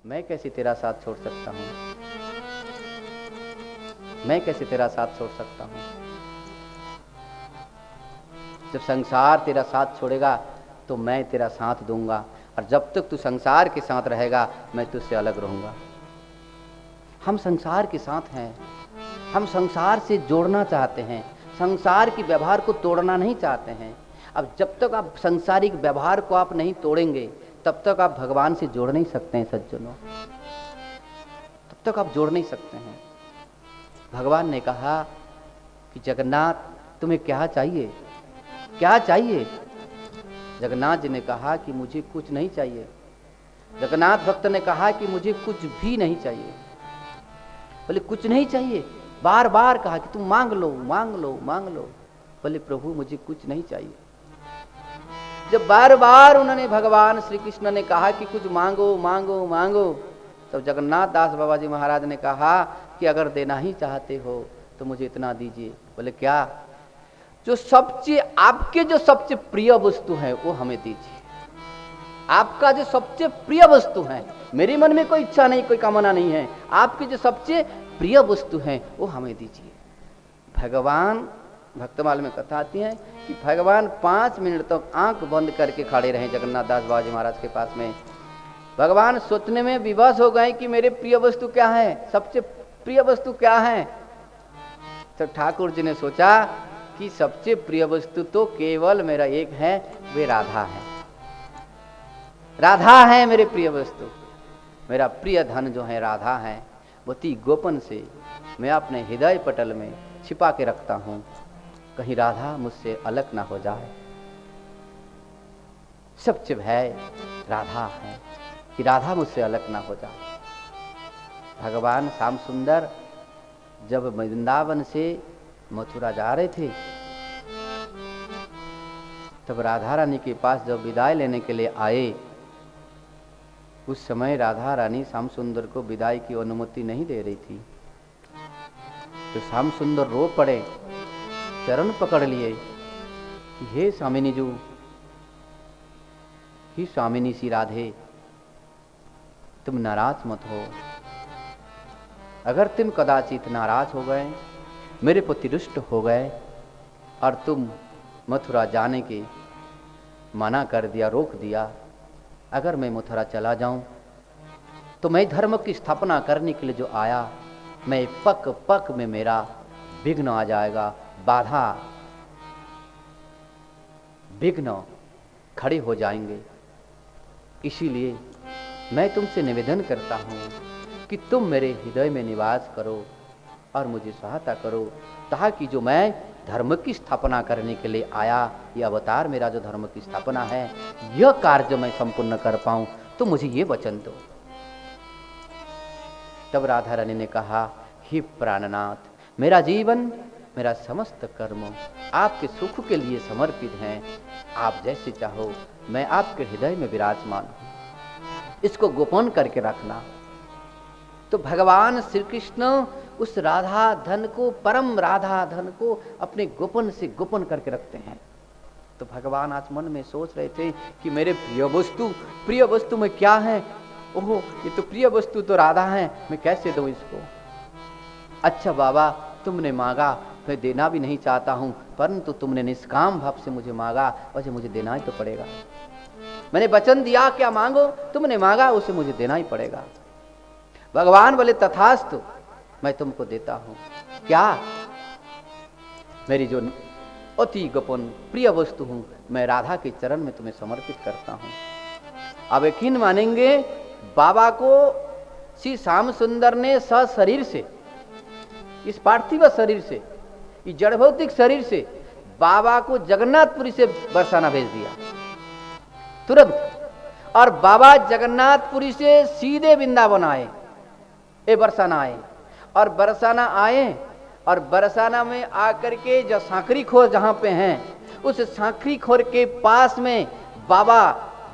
मैं कैसे तेरा साथ छोड़ सकता हूँ, मैं कैसे तेरा साथ छोड़ सकता हूँ। जब संसार तेरा साथ छोड़ेगा तो मैं तेरा साथ दूंगा, और जब तक तू संसार के साथ रहेगा मैं तुझसे अलग रहूंगा। हम संसार के साथ हैं, हम संसार से जोड़ना चाहते हैं, संसार के व्यवहार को तोड़ना नहीं चाहते हैं। अब जब तक आप संसारिक व्यवहार को आप नहीं तोड़ेंगे तब तक आप भगवान से जोड़ नहीं सकते हैं सज्जनों, तब तक आप जोड़ नहीं सकते हैं। भगवान ने कहा कि जगन्नाथ तुम्हें क्या चाहिए, क्या चाहिए? जगन्नाथ जी ने कहा कि मुझे कुछ नहीं चाहिए। जगन्नाथ भक्त ने कहा कि मुझे कुछ भी नहीं चाहिए। बोले कुछ नहीं चाहिए? बार बार कहा कि तुम मांग लो मांग लो मांग लो। बोले प्रभु मुझे कुछ नहीं चाहिए। जब बार बार उन्होंने भगवान श्री कृष्ण ने कहा कि कुछ मांगो मांगो मांगो, तब जगन्नाथ दास बाबा जी महाराज ने कहा कि अगर देना ही चाहते हो तो मुझे इतना दीजिए। बोले क्या? जो सबसे आपके जो सबसे प्रिय वस्तु है वो हमें दीजिए। आपका जो सबसे प्रिय वस्तु है, मेरे मन में कोई इच्छा नहीं, कोई कामना नहीं है, आपकी जो सबसे प्रिय वस्तु है वो हमें दीजिए। भगवान भक्तमाल में कथा आती है कि भगवान 5 मिनट तक आंख बंद करके खड़े रहे जगन्नाथ दास बाबा जी महाराज के पास में। भगवान सोचने में विवश हो गए कि मेरे प्रिय वस्तु क्या है, सबसे प्रिय वस्तु क्या है। तो ठाकुर जी ने सोचा कि सबसे प्रिय वस्तु तो केवल मेरा एक है, वे राधा है। राधा है मेरे प्रिय वस्तु, मेरा प्रिय धन जो है राधा है। अति गोपन से मैं अपने हृदय पटल में छिपा के रखता हूं, कहीं राधा मुझसे अलग ना हो जाए। सबसे भय राधा है कि राधा मुझसे अलग ना हो जाए। भगवान श्याम सुंदर जब वृंदावन से मथुरा जा रहे थे तब राधा रानी के पास जब विदाई लेने के लिए आए, उस समय राधा रानी श्याम सुंदर को विदाई की अनुमति नहीं दे रही थी। तो श्याम सुंदर रो पड़े, चरण पकड़ लिए, हे स्वामिनी जी, ही स्वामिनी सी राधे, तुम नाराज मत हो। अगर तुम कदाचित नाराज हो गए, मेरे प्रति रुष्ट हो गए और तुम मथुरा जाने के मना कर दिया, रोक दिया, अगर मैं मथुरा चला जाऊं तो मैं धर्म की स्थापना करने के लिए जो आया, मैं पक पक में मेरा विघ्न आ जाएगा, बाधा विघ्न खड़े हो जाएंगे। इसीलिए मैं तुमसे निवेदन करता हूं कि तुम मेरे हृदय में निवास करो और मुझे सहायता करो, ताकि जो मैं धर्म की स्थापना करने के लिए आया, यह अवतार मेरा जो धर्म की स्थापना है, यह कार्य मैं संपूर्ण कर पाऊं, तो मुझे ये वचन दो। तब राधा रानी ने कहा, हे प्राणनाथ, मेरा जीवन मेरा समस्त कर्म आपके सुख के लिए समर्पित हैं। आप जैसे चाहो मैं आपके हृदय में विराजमान हूं, इसको गोपन करके रखना। तो भगवान श्री कृष्ण उस राधा धन को, परम राधा धन को अपने गोपन से गोपन करके रखते हैं। तो भगवान आज मन में सोच रहे थे कि मेरे प्रिय वस्तु में क्या है? ओहो, ये तो प्रिय वस्तु तो राधा है, मैं कैसे दूं इसको? अच्छा बाबा, तुमने मांगा, मैं देना भी नहीं चाहता हूं, परंतु तुमने निष्काम भाव से मुझे मांगा, वैसे मुझे देना ही तो पड़ेगा। मैंने वचन दिया, क्या मांगो, तुमने मांगा, उसे मुझे देना ही पड़ेगा। भगवान बोले तथास्तु, मैं तुमको देता हूं। क्या? मेरी जो अति गोपन प्रिय वस्तु हूं, मैं राधा के चरण में तुम्हें समर्पित करता हूं। अब यकीन मानेंगे, बाबा को श्री श्याम सुंदर ने सशरीर से, इस पार्थिव शरीर से, इस जड़ भौतिक शरीर से बाबा को जगन्नाथपुरी से बरसाना भेज दिया तुरंत। और बाबा जगन्नाथपुरी से सीधे वृंदावन आए, बरसाना आए। और बरसाना आए और बरसाना में आकर के जो सांकरी खोर जहां पे हैं, उस सांकरी खोर के पास में बाबा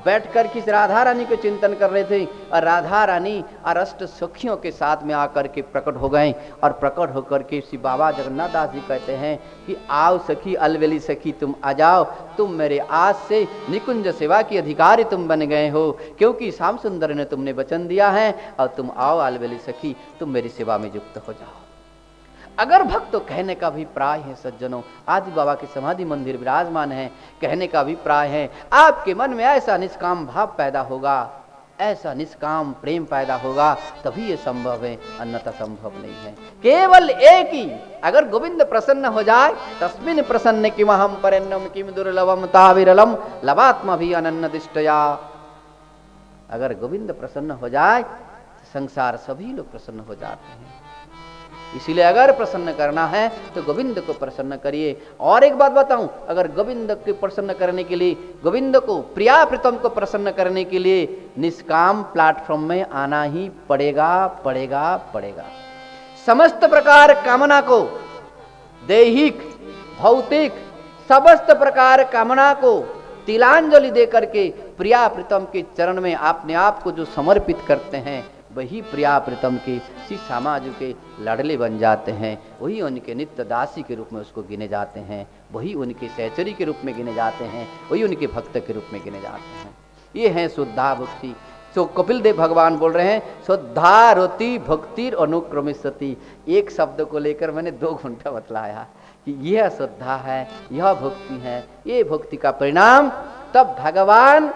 बैठकर किस राधा रानी को चिंतन कर रहे थे और राधा रानी और अष्ट सखियों के साथ में आकर के प्रकट हो गए और प्रकट होकर के श्री बाबा जगन्नाथ दास जी कहते हैं कि आओ सखी अलवेली सखी तुम आ जाओ, तुम मेरे आज से निकुंज सेवा की अधिकारी तुम बन गए हो, क्योंकि श्याम सुंदर ने तुमने वचन दिया है और तुम आओ अलवेली सखी, तुम मेरी सेवा में युक्त हो जाओ। अगर भक्त तो कहने का अभिप्राय है सज्जनों, आदि बाबा के समाधि मंदिर विराजमान है, कहने का अभिप्राय है आपके मन में ऐसा निष्काम भाव पैदा होगा, ऐसा निष्काम प्रेम पैदा होगा, तभी ये संभव है, अन्यथा संभव नहीं है। केवल एक ही, अगर गोविंद प्रसन्न हो जाए, तस्मिन् प्रसन्न किमहं परन्नम किम दुर्लभम ताविरलम लवात्मा भी अनन्न दिष्टया। अगर गोविंद प्रसन्न हो जाए तो संसार सभी लोग प्रसन्न हो जाते हैं। इसलिए अगर प्रसन्न करना है तो गोविंद को प्रसन्न करिए। और एक बात बताऊं, अगर गोविंद को प्रसन्न करने के लिए, गोविंद को प्रिया प्रीतम को प्रसन्न करने के लिए निष्काम प्लेटफॉर्म में आना ही पड़ेगा पड़ेगा पड़ेगा। समस्त प्रकार कामना को, दैहिक भौतिक समस्त प्रकार कामना को तिलांजलि दे करके प्रिया प्रीतम के चरण में अपने आप को जो समर्पित करते हैं, वही प्रिया प्रीतम के श्री समाज के लाडले बन जाते हैं, वही उनके नित्य दासी के रूप में उसको गिने जाते हैं, वही उनके सहचरी के रूप में गिने जाते हैं, वही उनके भक्त के रूप में गिने जाते हैं। ये है शुद्धा भक्ति। तो कपिल देव भगवान बोल रहे हैं शुद्धा रति भक्ति अनुक्रमिष्यति। एक शब्द को लेकर मैंने 2 घंटा बतलाया कि यह श्रद्धा है, यह भक्ति है, ये भक्ति का परिणाम। तब भगवान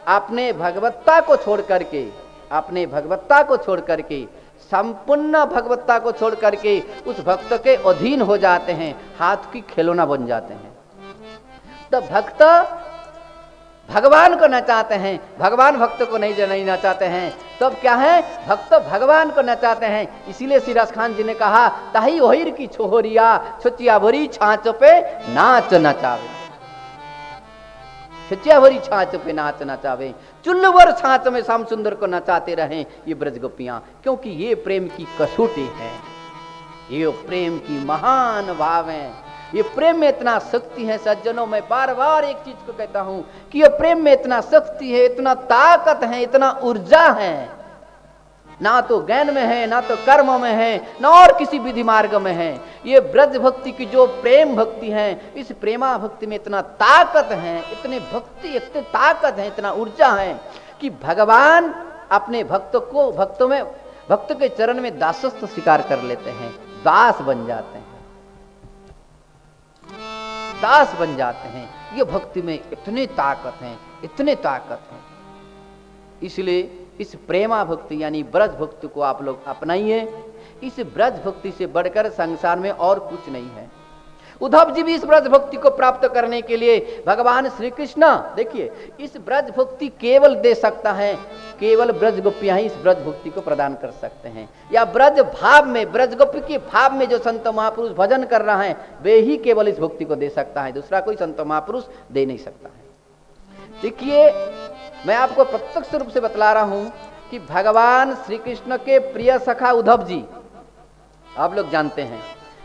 अपने भगवत्ता को छोड़ करके, अपने भगवत्ता को छोड़ करके, संपूर्ण भगवत्ता को छोड़ करके उस भक्त के अधीन हो जाते हैं, हाथ की खिलौना बन जाते हैं। तब भक्त भगवान को नचाते हैं, भगवान भक्त को नहीं नचाते हैं। तब क्या है, भक्त भगवान को नचाते हैं। इसीलिए सिराज खान जी ने कहा ताही ओहिर की छोहरिया छुचिया भरी छाछ पे नाच नचावे, छुचिया भरी छाछ पे नाच नचावे। चुल्लवर छाछ में श्याम सुंदर को नचाते रहें ये ब्रज गोपियां, क्योंकि ये प्रेम की कसौटी है, ये प्रेम की महान भाव है। ये प्रेम में इतना शक्ति है सज्जनों, मैं बार बार एक चीज को कहता हूं कि ये प्रेम में इतना शक्ति है, इतना ताकत है, इतना ऊर्जा है, ना तो ज्ञान में है, ना तो कर्म में है, ना और किसी विधि मार्ग में है। ये ब्रज भक्ति की जो प्रेम भक्ति है, इस प्रेमा भक्ति में इतना ताकत है, इतनी भक्ति, इतनी ताकत है, इतना ऊर्जा है कि भगवान अपने भक्त को, भक्त के चरण में दासत्व स्वीकार कर लेते हैं, दास बन जाते हैं, दास बन जाते हैं। ये भक्ति में इतनी ताकत है, इतनी ताकत है। इसलिए इस प्रेमा भक्ति यानी ब्रज भक्ति को आप लोग अपनाइए। इस ब्रज भक्ति से बढ़कर संसार में और कुछ नहीं है। उद्धव जी भी इस ब्रज भक्ति को प्राप्त करने के लिए भगवान श्री कृष्ण, देखिए इस ब्रज भक्ति केवल दे सकता है, केवल ब्रज गोपियां ही इस ब्रज भक्ति को प्रदान कर सकते हैं। या ब्रज भाव में, ब्रज गोपी के भाव में जो संत महापुरुष भजन कर रहा है, वे ही केवल इस भक्ति को दे सकता है, दूसरा कोई संत महापुरुष दे नहीं सकता है। देखिए मैं आपको प्रत्यक्ष रूप से बतला रहा हूं कि भगवान श्री कृष्ण के प्रिय सखा उद्धव जी, आप लोग जानते हैं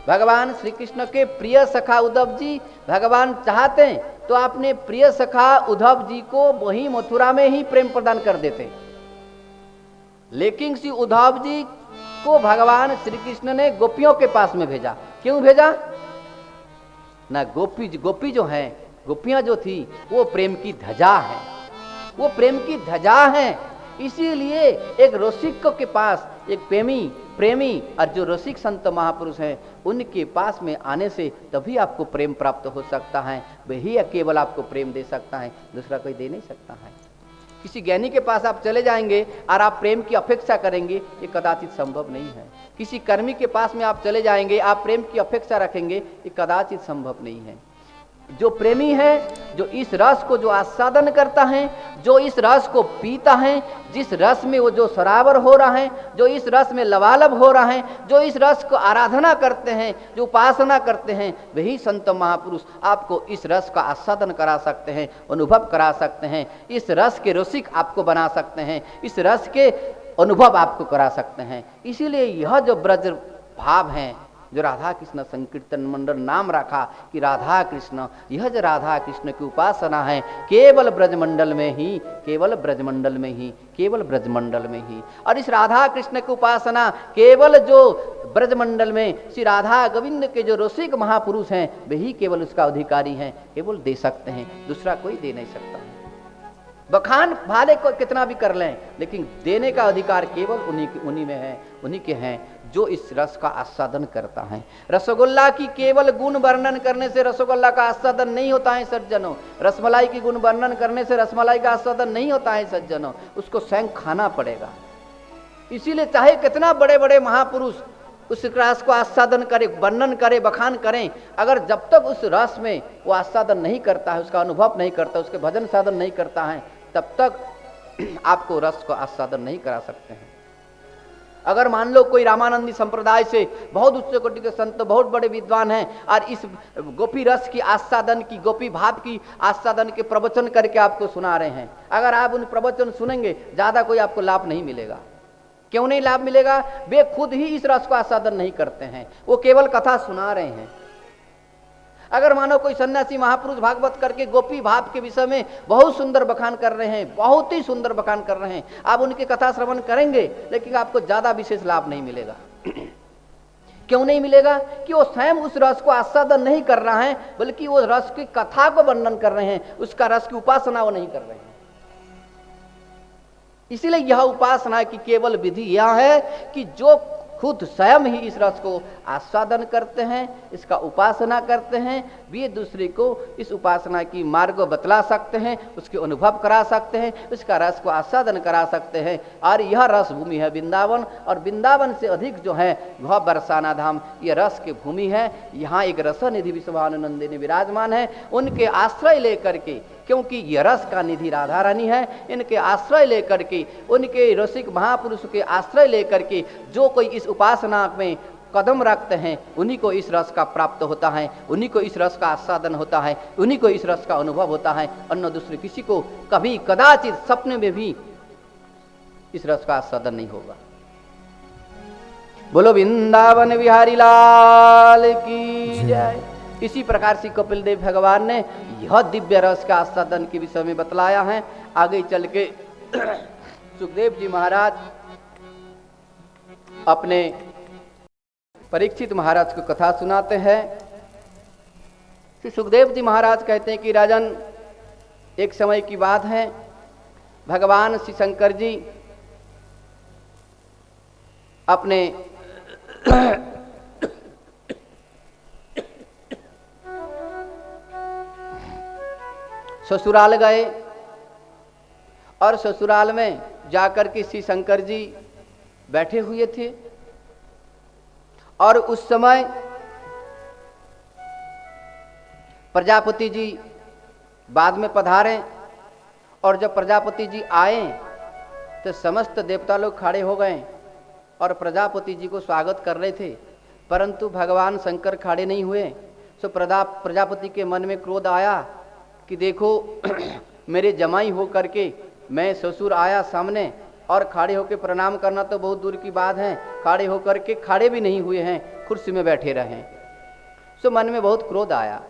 भगवान श्री कृष्ण के प्रिय सखा उद्धव जी, भगवान चाहते हैं तो अपने प्रिय सखा उद्धव जी को वही मथुरा में ही प्रेम प्रदान कर देते, लेकिन श्री उद्धव जी को भगवान श्री कृष्ण ने गोपियों के पास में भेजा। क्यों भेजा ना, गोपी जो है, गोपियां जो थी वो प्रेम की ध्वजा है, वो प्रेम की ध्वजा है। इसीलिए एक रसिक के पास, एक प्रेमी और जो रसिक संत महापुरुष हैं उनके पास में आने से तभी आपको प्रेम प्राप्त हो सकता है, वही केवल आपको प्रेम दे सकता है, दूसरा कोई दे नहीं सकता है। किसी ज्ञानी के पास आप चले जाएंगे और आप प्रेम की अपेक्षा करेंगे, ये कदाचित संभव नहीं है। किसी कर्मी के पास में आप चले जाएंगे, आप प्रेम की अपेक्षा रखेंगे, ये कदाचित संभव नहीं है। जो प्रेमी है, जो इस रस को जो आस्वादन करता है, जो इस रस को पीता है, जिस रस में वो जो सरावर हो रहा है, जो इस रस में लबालब हो रहा है, जो इस रस को आराधना करते हैं, जो उपासना करते हैं, वही संत महापुरुष आपको इस रस का आस्वादन करा सकते हैं, अनुभव करा सकते हैं, इस रस के रसिक आपको बना सकते हैं, इस रस के अनुभव आपको करा सकते हैं। इसीलिए यह जो ब्रज भाव है, जो राधा कृष्ण संकीर्तन मंडल नाम रखा कि राधा कृष्ण, यह जो राधा कृष्ण की उपासना है केवल ब्रजमंडल में ही, केवल ब्रजमंडल में ही, केवल ब्रजमंडल में ही। और इस राधा कृष्ण की उपासना केवल जो ब्रजमंडल में श्री राधा गोविंद के जो रसिक महापुरुष हैं वही केवल उसका अधिकारी हैं, केवल दे सकते हैं, दूसरा कोई दे नहीं सकता। बखान भाले को कितना भी कर लें, लेकिन देने का अधिकार केवल उन्हीं में है, उन्हीं के हैं जो इस रस का आस्वादन करता है। रसगुल्ला की केवल गुण वर्णन करने से रसगुल्ला का आस्वादन नहीं होता है सज्जनों। रसमलाई की गुण वर्णन करने से रसमलाई का आस्वादन नहीं होता है सज्जनों, उसको स्वयं खाना पड़ेगा। इसीलिए चाहे कितना बड़े बड़े महापुरुष उस रस को आस्वादन करे, वर्णन करे, बखान करें, अगर जब तक उस रस में वो आस्वादन नहीं करता है, उसका अनुभव नहीं करता, उसके भजन साधन नहीं करता है, तब तक आपको रस को आस्वादन नहीं करा सकते हैं। अगर मान लो कोई रामानंदी संप्रदाय से बहुत उच्च कोटि के संत, बहुत बड़े विद्वान हैं और इस गोपी रस की आस्वादन की, गोपी भाव की आस्वादन के प्रवचन करके आपको सुना रहे हैं, अगर आप उन प्रवचन सुनेंगे ज्यादा कोई आपको लाभ नहीं मिलेगा। क्यों नहीं लाभ मिलेगा? वे खुद ही इस रस को आस्वादन नहीं करते हैं, वो केवल कथा सुना रहे हैं। अगर मानो कोई सन्यासी महापुरुष भागवत करके गोपी भाव के विषय में बहुत सुंदर बखान कर रहे हैं, बहुत ही सुंदर बखान कर रहे हैं, आप उनकी कथा श्रवण करेंगे, लेकिन आपको ज्यादा विशेष लाभ नहीं मिलेगा। क्यों नहीं मिलेगा? कि वो स्वयं उस रस को आस्वादन नहीं कर रहा है, बल्कि वो रस की कथा को वर्णन कर रहे हैं, उसका रस की उपासना वो नहीं कर रहे हैं। इसलिए यह उपासना की केवल विधि यह है कि जो खुद स्वयं ही इस रस को आस्वादन करते हैं, इसका उपासना करते हैं, वे दूसरे को इस उपासना की मार्ग को बतला सकते हैं, उसके अनुभव करा सकते हैं, उसका रस को आस्वादन करा सकते हैं। और यह रस भूमि है वृंदावन, और वृंदावन से अधिक जो है वह बरसाना धाम, यह रस की भूमि है। यहाँ एक रस निधि विश्वानंदिनी विराजमान है, उनके आश्रय लेकर के, क्योंकि यह रस का निधि राधा रानी है, इनके आश्रय लेकर के, उनके रसिक महापुरुष के आश्रय लेकर के जो कोई इस उपासना में कदम रखते हैं, उन्हीं को इस रस का प्राप्त होता है, उन्हीं को इस रस का आस्वादन होता है, उन्हीं को इस रस का अनुभव होता है। अन्य दूसरे किसी को कभी कदाचित सपने में भी इस रस का आस्वादन नहीं होगा। बोलो वृंदावन बिहारी लाल की जय। इसी प्रकार से कपिल देव भगवान ने यह दिव्य रस का आस्वादन के विषय में बतलाया है। आगे चल के सुखदेव जी महाराज अपने परीक्षित महाराज को कथा सुनाते हैं। श्री सुखदेव जी महाराज कहते हैं कि राजन, एक समय की बात है, भगवान श्री शंकर जी अपने ससुराल गए और ससुराल में जाकर के श्री शंकर जी बैठे हुए थे। और उस समय प्रजापति जी बाद में पधारे, और जब प्रजापति जी आए तो समस्त देवता लोग खड़े हो गए और प्रजापति जी को स्वागत कर रहे थे, परंतु भगवान शंकर खड़े नहीं हुए। सो प्रजापति के मन में क्रोध आया कि देखो मेरे जमाई हो करके मैं ससुर आया सामने, और खड़े होकर प्रणाम करना तो बहुत दूर की बात है, खड़े होकर के खड़े भी नहीं हुए हैं, कुर्सी में बैठे रहे। सो मन में बहुत क्रोध आया,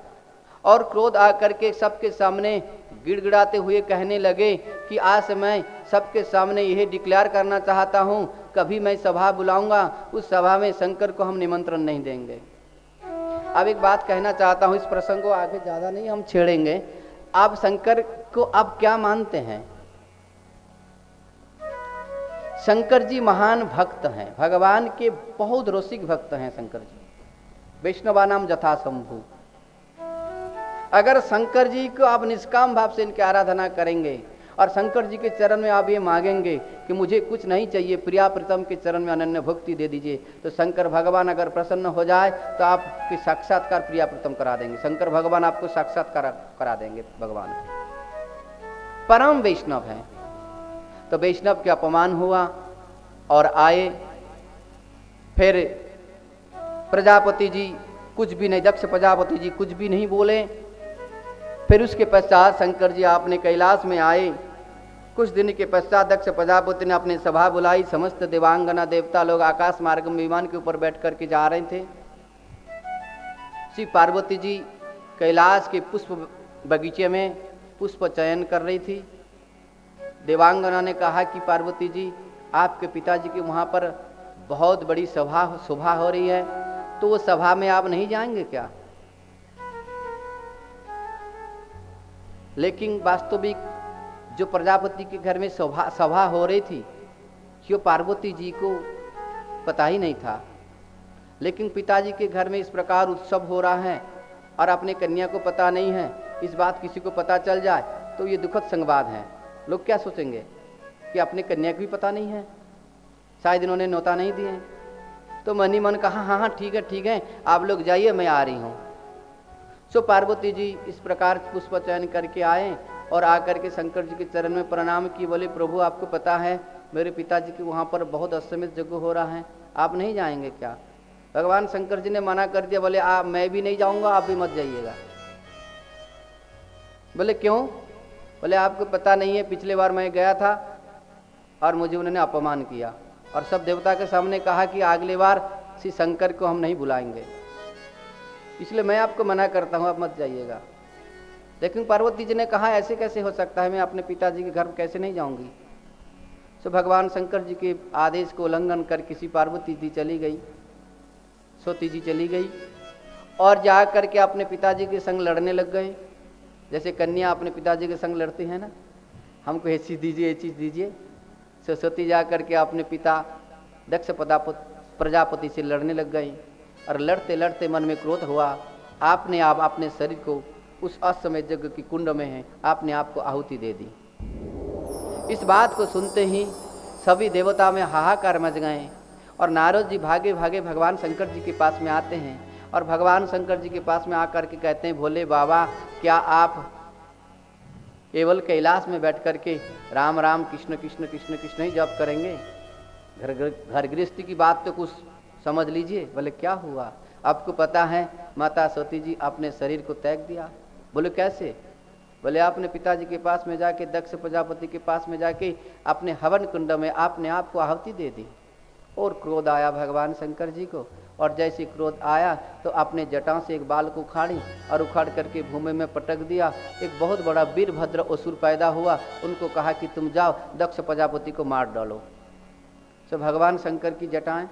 और क्रोध आकर के सबके सामने गिड़गिड़ाते हुए कहने लगे कि आज मैं सबके सामने यही डिक्लेयर करना चाहता हूँ, कभी मैं सभा बुलाऊंगा, उस सभा में शंकर को हम निमंत्रण नहीं देंगे। अब एक बात कहना चाहता हूँ, इस प्रसंग को आगे ज़्यादा नहीं हम छेड़ेंगे। आप शंकर को आप क्या मानते हैं? शंकर जी महान भक्त हैं, भगवान के बहुत रसिक भक्त हैं शंकर जी, वैष्णवा नाम जथा शंभु। अगर शंकर जी को आप निष्काम भाव से इनकी आराधना करेंगे और शंकर जी के चरण में आप ये मांगेंगे कि मुझे कुछ नहीं चाहिए, प्रिया प्रीतम के चरण में अनन्य भक्ति दे दीजिए, तो शंकर भगवान अगर प्रसन्न हो जाए तो आपके साक्षात्कार प्रिया प्रीतम करा देंगे। शंकर भगवान आपको साक्षात्कार करा देंगे। भगवान परम वैष्णव है। तो वैष्णव के अपमान हुआ और आए। फिर प्रजापति जी कुछ भी नहीं, दक्ष प्रजापति जी कुछ भी नहीं बोले। फिर उसके पश्चात शंकर जी आपने कैलाश में आए। कुछ दिन के पश्चात दक्ष प्रजापति ने अपनी सभा बुलाई। समस्त देवांगना देवता लोग आकाश मार्ग में विमान के ऊपर बैठ कर के जा रहे थे। श्री पार्वती जी कैलाश के पुष्प बगीचे में पुष्प चयन कर रही थी। देवांगना ने कहा कि पार्वती जी, आपके पिताजी के वहाँ पर बहुत बड़ी सभा हो रही है, तो वो सभा में आप नहीं जाएंगे क्या? लेकिन वास्तविक जो प्रजापति के घर में सभा हो रही थी, जो पार्वती जी को पता ही नहीं था। लेकिन पिताजी के घर में इस प्रकार उत्सव हो रहा है और अपने कन्या को पता नहीं है, इस बात किसी को पता चल जाए तो ये दुखद संवाद है। लोग क्या सोचेंगे कि अपने कन्या को भी पता नहीं है, शायद इन्होंने न्योता नहीं दिए। तो मन ही मन कहा हाँ हाँ ठीक है, आप लोग जाइए, मैं आ रही हूँ। सो पार्वती जी इस प्रकार पुष्प चयन करके आए और आकर के शंकर जी के चरण में प्रणाम की। बोले प्रभु, आपको पता है मेरे पिताजी के वहाँ पर बहुत अश्वमेध यज्ञ हो रहा है, आप नहीं जाएंगे क्या? भगवान शंकर जी ने मना कर दिया। बोले आप, मैं भी नहीं जाऊंगा, आप भी मत जाइएगा। बोले क्यों? बोले आपको पता नहीं है, पिछले बार मैं गया था और मुझे उन्होंने अपमान किया और सब देवता के सामने कहा कि अगली बार श्री शंकर को हम नहीं बुलाएंगे, इसलिए मैं आपको मना करता हूं, आप मत जाइएगा। लेकिन पार्वती जी ने कहा ऐसे कैसे हो सकता है, मैं अपने पिताजी के घर कैसे नहीं जाऊंगी। तो भगवान शंकर जी के आदेश को उल्लंघन कर किसी पार्वती जी चली गई, सती जी चली गई और जा करके अपने पिताजी के संग लड़ने लग गए। जैसे कन्या अपने पिताजी के संग लड़ती है ना, हमको ये चीज़ दीजिए, ये चीज़ दीजिए। सो सती जा करके अपने पिता दक्ष प्रजापति से लड़ने लग गई और लड़ते लड़ते मन में क्रोध हुआ। आपने आप अपने शरीर को उस अश्वमेध यज्ञ की कुंड में है, आपने आपको आहुति दे दी। इस बात को सुनते ही सभी देवता में हाहाकार मच गए और नारद जी भागे भागे भगवान शंकर जी के पास में आते हैं और भगवान शंकर जी के पास में आकर के कहते हैं, भोले बाबा, क्या आप केवल कैलाश में बैठ करके राम राम कृष्ण कृष्ण कृष्ण कृष्ण ही जप करेंगे? घर गृहस्थी की बात तो कुछ समझ लीजिए। बोले क्या हुआ? आपको पता है माता सती जी अपने शरीर को त्याग दिया। बोले कैसे? बोले आपने पिताजी के पास में जाके, दक्ष प्रजापति के पास में जाके अपने हवन कुंड में आपने आपको आहुति दे दी। और क्रोध आया भगवान शंकर जी को, और जैसे क्रोध आया तो अपने जटाओं से एक बाल को उखाड़ी और उखाड़ करके भूमि में पटक दिया। एक बहुत बड़ा वीरभद्र असुर पैदा हुआ। उनको कहा कि तुम जाओ दक्ष प्रजापति को मार डालो। तो भगवान शंकर की जटाएं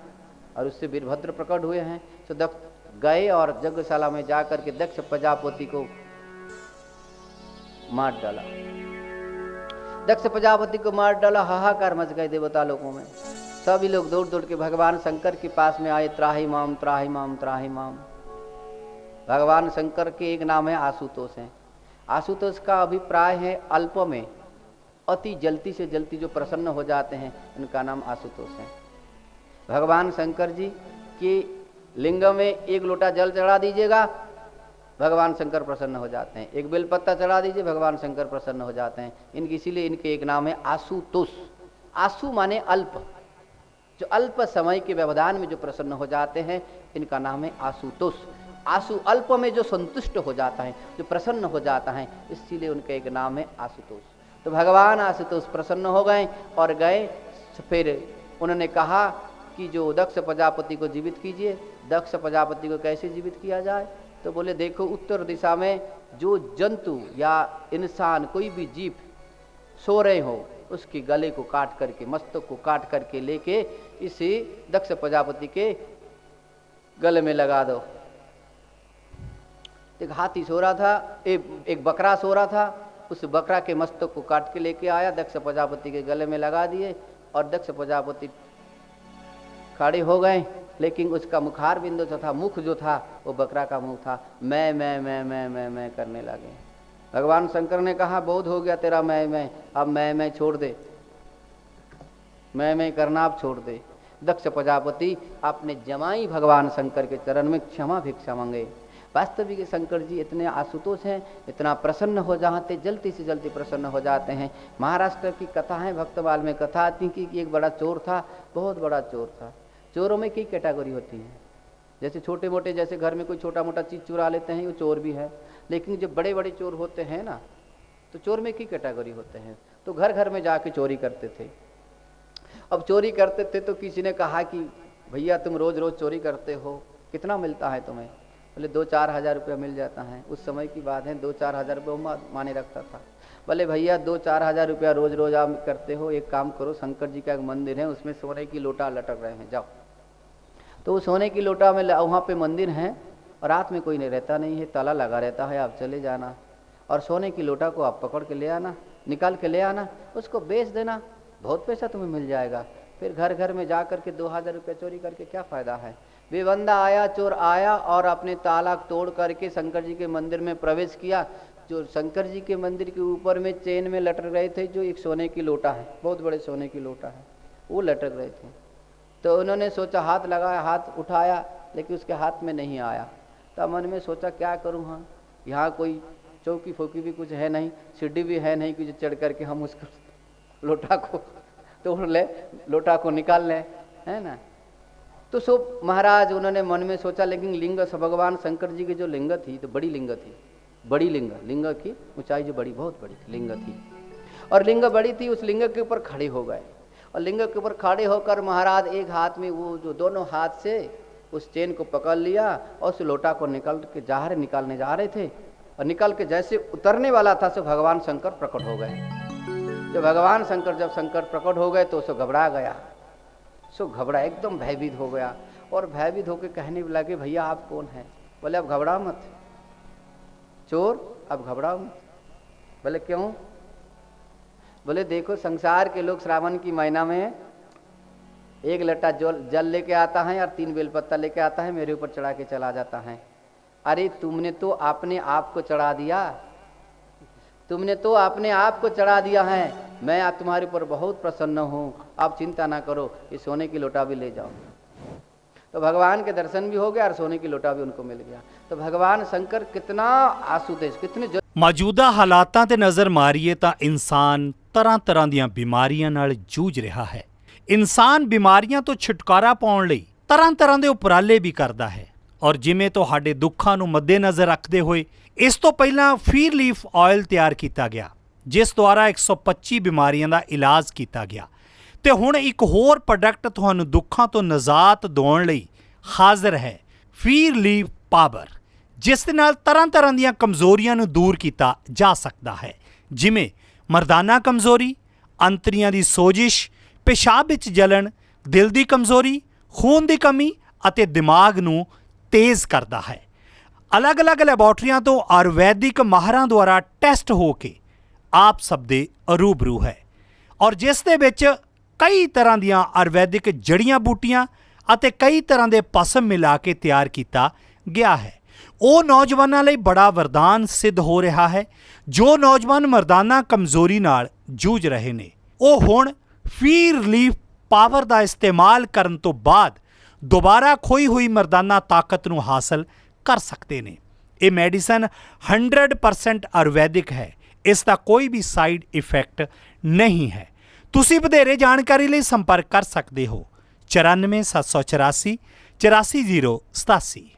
और उससे वीरभद्र प्रकट हुए हैं। तो दक्ष गए और यज्ञशाला में जाकर के दक्ष प्रजापति को मार डाला। दक्ष प्रजापति को मार डाला, हाहाकार मच गए देवता लोगों में। सभी लोग दौड़ दौड़ के भगवान शंकर के पास में आए, त्राहि माम त्राहि माम त्राहि माम। भगवान शंकर के एक नाम है आशुतोष है। आशुतोष का अभिप्राय है अल्प में अति जल्दी से जल्दी जो प्रसन्न हो जाते हैं, उनका नाम आशुतोष है। भगवान शंकर जी के लिंग में एक लोटा जल चढ़ा दीजिएगा, भगवान शंकर प्रसन्न हो जाते हैं। एक बेलपत्ता चढ़ा दीजिए, भगवान शंकर प्रसन्न हो जाते हैं। इनकी इसीलिए इनके एक नाम है आशुतोष। आशु माने अल्प, जो अल्प समय के व्यवधान में जो प्रसन्न हो जाते हैं, इनका नाम है आशुतोष। आशु अल्प में जो संतुष्ट हो जाता है, जो प्रसन्न हो जाता है, इसीलिए उनका एक नाम है आशुतोष। तो भगवान आशुतोष प्रसन्न हो गए और गए। फिर उन्होंने कहा कि जो दक्ष प्रजापति को जीवित कीजिए। दक्ष प्रजापति को कैसे जीवित किया जाए? तो बोले देखो, उत्तर दिशा में जो जंतु या इंसान कोई भी जीव सो रहे हो, उसके गले को काट करके, मस्तक को काट करके लेके इसे दक्ष प्रजापति के गले में लगा दो। एक हाथी सो रहा था, एक बकरा सो रहा था, उस बकरा के मस्तक को काट के लेके आया, दक्ष प्रजापति के गले में लगा दिए और दक्ष प्रजापति खड़े हो गए। लेकिन उसका मुखार बिंदु जो था, मुख जो था, वो बकरा का मुख था। मैं करने लगे। भगवान शंकर ने कहा बहुत हो गया तेरा मैं, अब मैं छोड़ दे, मैं करना अब छोड़ दे। दक्ष प्रजापति अपने जमाई भगवान शंकर के चरण में क्षमा भिक्षा मांगे। वास्तविक शंकर जी इतने आशुतोष हैं, इतना प्रसन्न हो जाते, जल्दी से जल्दी प्रसन्न हो जाते हैं। महाराष्ट्र की कथा है, भक्तवाल में कथा आती कि एक बड़ा चोर था, बहुत बड़ा चोर था। चोरों में कई कैटेगरी होती है। जैसे छोटे मोटे, जैसे घर में कोई छोटा मोटा चीज़ चुरा लेते हैं, वो चोर भी है। लेकिन जब बड़े बड़े चोर होते हैं ना, तो चोर में कई कैटेगरी होते हैं। तो घर घर में जाके चोरी करते थे। अब चोरी करते थे तो किसी ने कहा कि भैया तुम रोज रोज चोरी करते हो, कितना मिलता है तुम्हें? बोले 2-4 हज़ार रुपया मिल जाता है। उस समय की बात है, 2-4 हज़ार रुपये वो माने रखता था। बोले भैया 2-4 हज़ार रुपया रोज़ रोज़ आप करते हो, एक काम करो, शंकर जी का एक मंदिर है, उसमें सोने की लोटा लटक रहे हैं, जाओ। तो उस सोने की लोटा में वहाँ पे मंदिर है और रात में कोई नहीं रहता नहीं है, ताला लगा रहता है, आप चले जाना और सोने की लोटा को आप पकड़ के ले आना, निकाल के ले आना, उसको बेच देना, बहुत पैसा तुम्हें मिल जाएगा। फिर घर घर में जा करके 2,000 रुपये चोरी करके क्या फ़ायदा है। वे बंदा आया, चोर आया और अपने ताला तोड़ करके शंकर जी के मंदिर में प्रवेश किया। जो शंकर जी के मंदिर के ऊपर में चेन में लटक रहे थे, जो एक सोने की लोटा है, बहुत बड़े सोने की लोटा है, वो लटक रहे थे। तो उन्होंने सोचा, हाथ लगाया, हाथ उठाया, लेकिन उसके हाथ में नहीं आया। तब मन में सोचा क्या करूँ, हाँ यहाँ कोई चौकी फोकी भी कुछ है नहीं, सीढ़ी भी है नहीं कि जो चढ़ करके हम उसको लोटा को तोड़ ले, लोटा को निकाल लें, है ना। तो सो महाराज उन्होंने मन में सोचा, लेकिन लिंग भगवान शंकर जी की जो लिंग थी तो बड़ी लिंग थी, बड़ी लिंग की ऊंचाई जो बड़ी, बहुत बड़ी लिंग थी और लिंग बड़ी थी। उस लिंग के ऊपर खड़े हो गए और लिंग के ऊपर खड़े होकर महाराज एक हाथ में वो जो दोनों हाथ से उस चेन को पकड़ लिया और उस लोटा को निकालने जा रहे थे और निकल के जैसे उतरने वाला था सो भगवान शंकर प्रकट हो गए। जो भगवान शंकर जब प्रकट हो गए तो सो घबरा गया, एकदम भयभीत हो गया और भयभीत होकर कहने लगे, भैया आप कौन हैं। बोले अब घबराओ मत चोर, अब घबराओ मत। बोले क्यों। बोले देखो संसार के लोग श्रावण की महीना में एक लट्टा जल लेके आता है और 3 बेलपत्ता लेके आता है, मेरे ऊपर चढ़ा के चला जाता है। अरे तुमने तो अपने आप को चढ़ा दिया, तुमने तो अपने आप को चढ़ा दिया है। मैं आप तुम्हारे ऊपर बहुत प्रसन्न हूँ, आप चिंता ना करो, ये सोने की लोटा भी ले जाओ। तो भगवान के दर्शन भी हो गया और सोने की लोटा भी उनको मिल गया। तो भगवान शंकर कितना आसुदेश, कितने ਮੌਜੂਦਾ ਹਾਲਾਤਾਂ ਤੇ ਨਜ਼ਰ ਮਾਰੀਏ ਤਾਂ ਇਨਸਾਨ ਤਰ੍ਹਾਂ-ਤਰ੍ਹਾਂ ਦੀਆਂ ਬਿਮਾਰੀਆਂ ਨਾਲ ਜੂਝ ਰਿਹਾ ਹੈ। ਇਨਸਾਨ ਬਿਮਾਰੀਆਂ ਤੋਂ ਛੁਟਕਾਰਾ ਪਾਉਣ ਲਈ ਤਰ੍ਹਾਂ-ਤਰ੍ਹਾਂ ਦੇ ਉਪਰਾਲੇ ਵੀ ਕਰਦਾ ਹੈ ਔਰ ਜਿਵੇਂ ਤੁਹਾਡੇ ਦੁੱਖਾਂ ਨੂੰ ਮੱਦੇਨਜ਼ਰ ਰੱਖਦੇ ਹੋਏ ਇਸ ਤੋਂ ਪਹਿਲਾਂ ਫੀਰ ਲੀਫ ਆਇਲ ਤਿਆਰ ਕੀਤਾ ਗਿਆ, ਜਿਸ ਦੁਆਰਾ 125 ਬਿਮਾਰੀਆਂ ਦਾ ਇਲਾਜ ਕੀਤਾ ਗਿਆ ਤੇ ਹੁਣ ਇੱਕ ਹੋਰ ਪ੍ਰੋਡਕਟ ਤੁਹਾਨੂੰ ਦੁੱਖਾਂ ਤੋਂ ਨਿਜਾਤ ਦਿਵਾਉਣ ਲਈ ਹਾਜ਼ਰ ਹੈ, ਫੀਰ ਲੀਫ ਪਾਵਰ, ਜਿਸ ਦੇ ਨਾਲ ਤਰ੍ਹਾਂ ਦੀਆਂ ਕਮਜ਼ੋਰੀਆਂ ਨੂੰ ਦੂਰ ਕੀਤਾ ਜਾ ਸਕਦਾ ਹੈ, ਜਿਵੇਂ ਮਰਦਾਨਾ ਕਮਜ਼ੋਰੀ, ਅੰਤੜੀਆਂ ਦੀ ਸੋਜਿਸ਼, ਪਿਸ਼ਾਬ ਵਿੱਚ ਜਲਣ, ਦਿਲ ਦੀ ਕਮਜ਼ੋਰੀ, ਖੂਨ ਦੀ ਕਮੀ ਅਤੇ ਦਿਮਾਗ ਨੂੰ ਤੇਜ਼ ਕਰਦਾ ਹੈ। ਅਲੱਗ-ਅਲੱਗ ਲੈਬੋਰਟਰੀਆਂ ਤੋਂ ਆਯੁਰਵੈਦਿਕ ਮਾਹਰਾਂ ਦੁਆਰਾ ਟੈਸਟ ਹੋ ਕੇ ਆਪ ਸਭ ਦੇ ਰੂਬਰੂ ਹੈ ਔਰ ਜਿਸ ਦੇ ਵਿੱਚ ਕਈ ਤਰ੍ਹਾਂ ਦੀਆਂ ਆਯੁਰਵੈਦਿਕ ਜੜੀਆਂ ਬੂਟੀਆਂ ਅਤੇ ਕਈ ਤਰ੍ਹਾਂ ਦੇ ਭਸਮ ਮਿਲਾ ਕੇ ਤਿਆਰ ਕੀਤਾ ਗਿਆ ਹੈ। ਉਹ ਨੌਜਵਾਨਾਂ ਲਈ ਬੜਾ ਵਰਦਾਨ ਸਿੱਧ ਹੋ ਰਿਹਾ ਹੈ। ਜੋ ਨੌਜਵਾਨ ਮਰਦਾਨਾ ਕਮਜ਼ੋਰੀ ਨਾਲ ਜੂਝ ਰਹੇ ਨੇ, ਉਹ ਹੁਣ ਫੀਰ ਲੀਫ ਪਾਵਰ ਦਾ ਇਸਤੇਮਾਲ ਕਰਨ ਤੋਂ ਬਾਅਦ ਦੁਬਾਰਾ ਖੋਈ ਹੋਈ ਮਰਦਾਨਾ ਤਾਕਤ ਨੂੰ ਹਾਸਲ ਕਰ ਸਕਦੇ ਨੇ। ਇਹ ਮੈਡੀਸਨ 100% ਆਯੁਰਵੈਦਿਕ ਹੈ, ਇਸ ਦਾ ਕੋਈ ਵੀ ਸਾਈਡ ਇਫੈਕਟ ਨਹੀਂ ਹੈ। ਤੁਸੀਂ ਵਧੇਰੇ ਜਾਣਕਾਰੀ ਲਈ ਸੰਪਰਕ ਕਰ ਸਕਦੇ ਹੋ 94 784 84 087।